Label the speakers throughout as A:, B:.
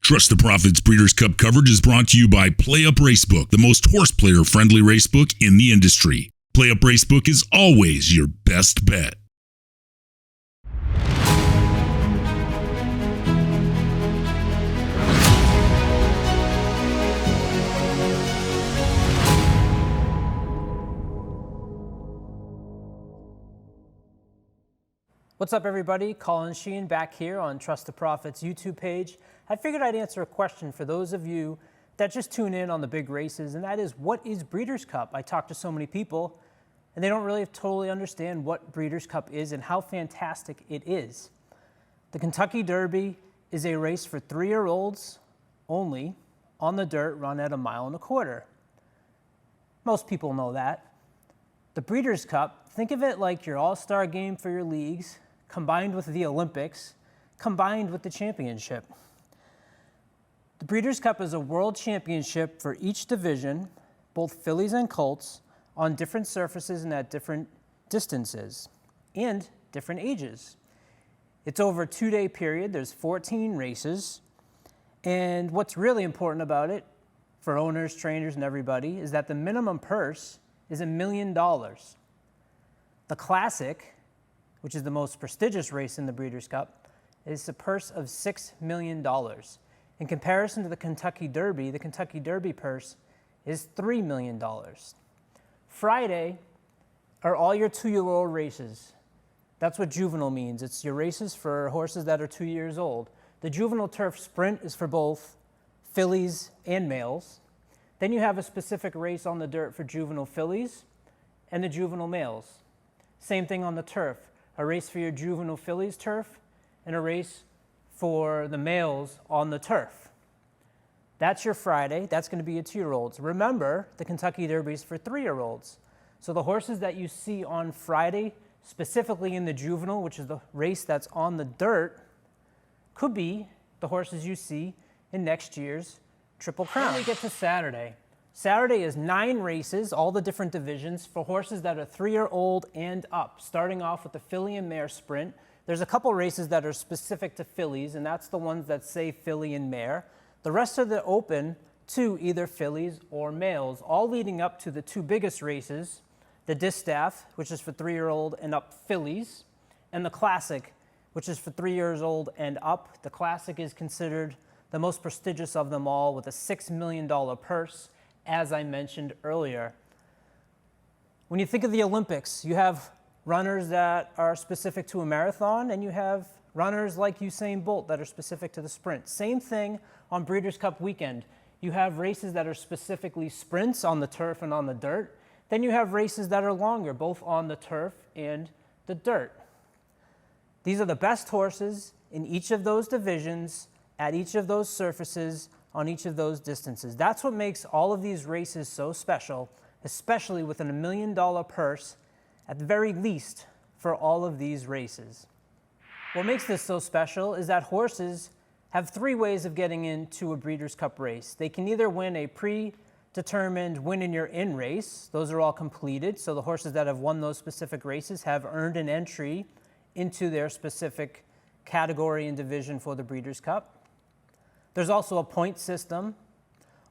A: Trust the Profits Breeders' Cup coverage is brought to you by PlayUp Racebook, the most horse player-friendly racebook in the industry. PlayUp Racebook is always your best bet.
B: What's up, everybody? Colin Sheehan back here on Trust the Profits YouTube page. I figured I'd answer a question for those of you that just tune in on the big races, and that is, what is Breeders' Cup? I talk to so many people, and they don't really totally understand what Breeders' Cup is and how fantastic it is. The Kentucky Derby is a race for 3-year-olds only on the dirt, run at 1.25 miles. Most people know that. The Breeders' Cup, think of it like your all-star game for your leagues, combined with the Olympics, combined with the championship. The Breeders' Cup is a world championship for each division, both fillies and colts, on different surfaces and at different distances and different ages. It's over a 2-day period. There's 14 races. And what's really important about it for owners, trainers, and everybody is that the minimum purse is $1 million. The Classic, which is the most prestigious race in the Breeders' Cup, is a purse of $6 million. In comparison to the Kentucky Derby purse is $3 million. Friday are all your 2-year-old races. That's what juvenile means. It's your races for horses that are 2 years old. The juvenile turf sprint is for both fillies and males. Then you have a specific race on the dirt for juvenile fillies and the juvenile males. Same thing on the turf, a race for your juvenile fillies turf and a race for the males on the turf. That's your Friday. That's going to be your 2-year-olds. Remember, the Kentucky Derby is for 3-year-olds. So the horses that you see on Friday, specifically in the juvenile, which is the race that's on the dirt, could be the horses you see in next year's Triple Crown. Then we get to Saturday. Saturday is 9 races, all the different divisions, for horses that are 3-year-old and up, starting off with the filly and mare sprint. There's a couple races that are specific to fillies, and that's the ones that say filly and mare. The rest are the open to either fillies or males, all leading up to the 2 biggest races, the Distaff, which is for 3-year-old and up fillies, and the Classic, which is for 3 years old and up. The Classic is considered the most prestigious of them all, with a $6 million purse, as I mentioned earlier. When you think of the Olympics, you have runners that are specific to a marathon, and you have runners like Usain Bolt that are specific to the sprint. Same thing on Breeders' Cup weekend. You have races that are specifically sprints on the turf and on the dirt. Then you have races that are longer, both on the turf and the dirt. These are the best horses in each of those divisions, at each of those surfaces, on each of those distances. That's what makes all of these races so special, especially with a $1 million purse at the very least for all of these races. What makes this so special is that horses have 3 ways of getting into a Breeders' Cup race. They can either win a predetermined win in your in race. Those are all completed, so the horses that have won those specific races have earned an entry into their specific category and division for the Breeders' Cup. There's also a point system,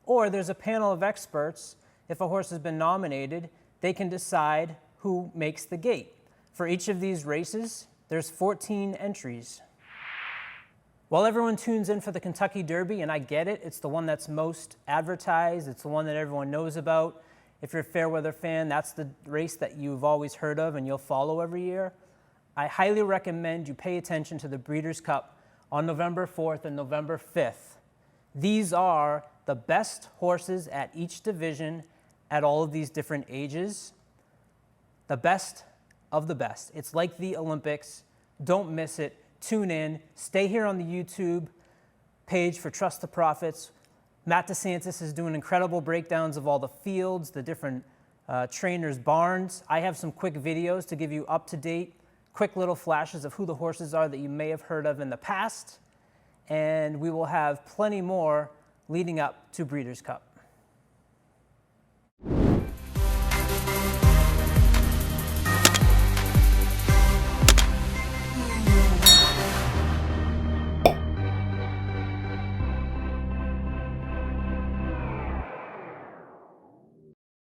B: or there's a panel of experts. If a horse has been nominated, they can decide who makes the gate. For each of these races, there's 14 entries. While everyone tunes in for the Kentucky Derby, and I get it, it's the one that's most advertised, it's the one that everyone knows about. If you're a fair weather fan, that's the race that you've always heard of and you'll follow every year. I highly recommend you pay attention to the Breeders' Cup on November 4th and November 5th. These are the best horses at each division at all of these different ages. The best of the best. It's like the Olympics. Don't miss it. Tune in. Stay here on the YouTube page for Trust the Profits. Matt DeSantis is doing incredible breakdowns of all the fields, the different trainers' barns. I have some quick videos to give you up-to-date, quick little flashes of who the horses are that you may have heard of in the past. And we will have plenty more leading up to Breeders' Cup.